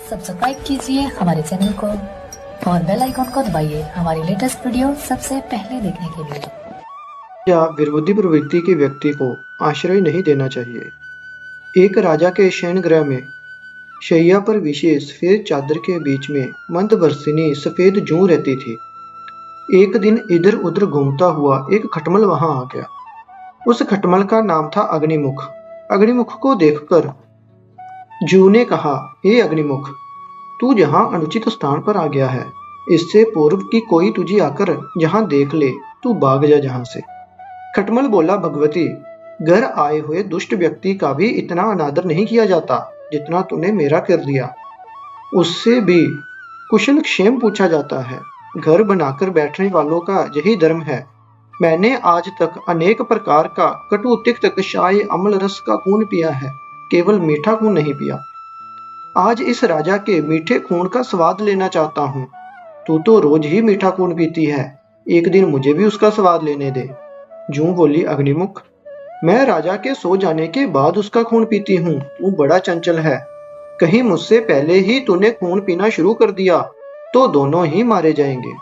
Subscribe कीजिए हमारे channel को और बेल आइकन को दबाइए हमारी लेटेस्ट वीडियो सबसे पहले देखने के लिए। या विरोधी प्रवृत्ति के व्यक्ति को आश्रय नहीं देना चाहिए। एक राजा के शयन गृह में शैया पर विशेष सफेद चादर के बीच में मंदवर्षिनी सफेद जूं रहती थी। एक दिन इधर उधर घूमता हुआ एक खटमल वहां आ गया। उस खटमल का नाम था अग्निमुख। अग्निमुख को देखकर जूं ने कहा, हे अग्निमुख, तू जहां अनुचित स्थान पर आ गया है, इससे पूर्व कि कोई तुझे आकर जहां देख ले, तू भाग जा जहां से। खटमल बोला, भगवती, घर आए हुए दुष्ट व्यक्ति का भी इतना अनादर नहीं किया जाता जितना तूने मेरा कर दिया। उससे भी कुशल क्षेम पूछा जाता है। घर बनाकर बैठने वालों का यही धर्म है। मैंने आज तक अनेक प्रकार का कटु तिक्त कषाय अम्ल रस का खून पिया है, केवल मीठा खून नहीं पिया। आज इस राजा के मीठे खून का स्वाद लेना चाहता हूँ। तू तो रोज ही मीठा खून पीती है, एक दिन मुझे भी उसका स्वाद लेने दे। जूं बोली, अग्निमुख, मैं राजा के सो जाने के बाद उसका खून पीती हूँ। तू बड़ा चंचल है। कहीं मुझसे पहले ही तूने खून पीना शुरू कर दिया तो दोनों ही मारे जाएंगे।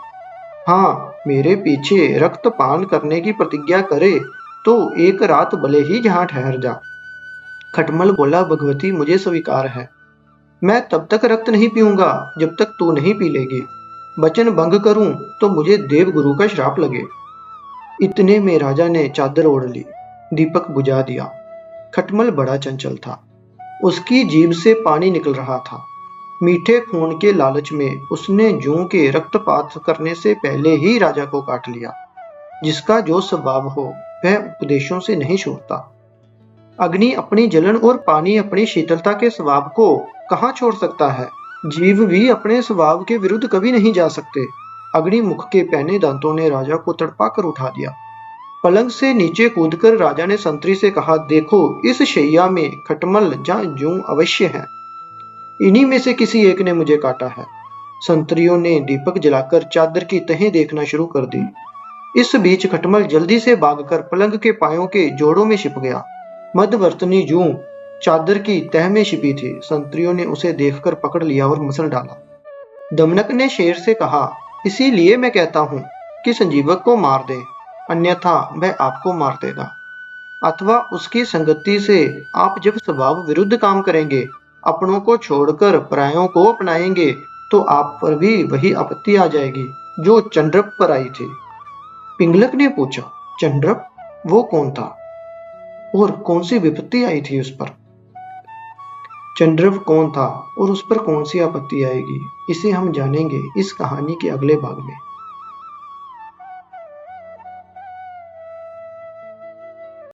हाँ, मेरे पीछे रक्तपान करने की प्रतिज्ञा करे तो एक रात भले ही जहां ठहर जा। खटमल बोला, भगवती, मुझे स्वीकार है। मैं तब तक रक्त नहीं पीऊंगा जब तक तू नहीं पी लेगी। वचन भंग करूं तो मुझे देवगुरु का श्राप लगे। इतने में राजा ने चादर ओढ़ ली, दीपक बुझा दिया। खटमल बड़ा चंचल था। उसकी जीभ से पानी निकल रहा था। मीठे खून के लालच में उसने जूं के रक्तपात करने से पहले ही राजा को काट लिया। जिसका जो स्वभाव हो वह उपदेशों से नहीं छूटता। अग्नि अपनी जलन और पानी अपनी शीतलता के स्वभाव को कहाँ छोड़ सकता है। जीव भी अपने स्वभाव के विरुद्ध कभी नहीं जा सकते। अग्निमुख के पैने दांतों ने राजा को तड़पा कर उठा दिया। पलंग से नीचे कूदकर राजा ने संतरी से कहा, देखो, इस शैया में खटमल या जूं अवश्य है। इन्हीं में से किसी एक ने मुझे काटा है। संतरियों ने दीपक जलाकर चादर की तहें देखना शुरू कर दी। इस बीच खटमल जल्दी से भागकर पलंग के पायों के जोड़ों में छिप गया। मध्यवर्तनी जूं चादर की तह में छिपी थी। संतरियों ने उसे देखकर पकड़ लिया और मसल डाला। दमनक ने शेर से कहा, इसीलिए मैं कहता हूँ कि संजीवक को मार दे, अन्यथा वह आपको मार देगा। अथवा उसकी संगति से आप जब स्वभाव विरुद्ध काम करेंगे, अपनों को छोड़कर परायों को अपनाएंगे, तो आप पर भी वही आपत्ति आ जाएगी जो चंद्रप पर आई थी। पिंगलक ने पूछा, चंद्रप, वो कौन था और कौन सी विपत्ति आई थी उस पर? चंद्रप कौन था और उस पर कौन सी आपत्ति आएगी, इसे हम जानेंगे इस कहानी के अगले भाग में।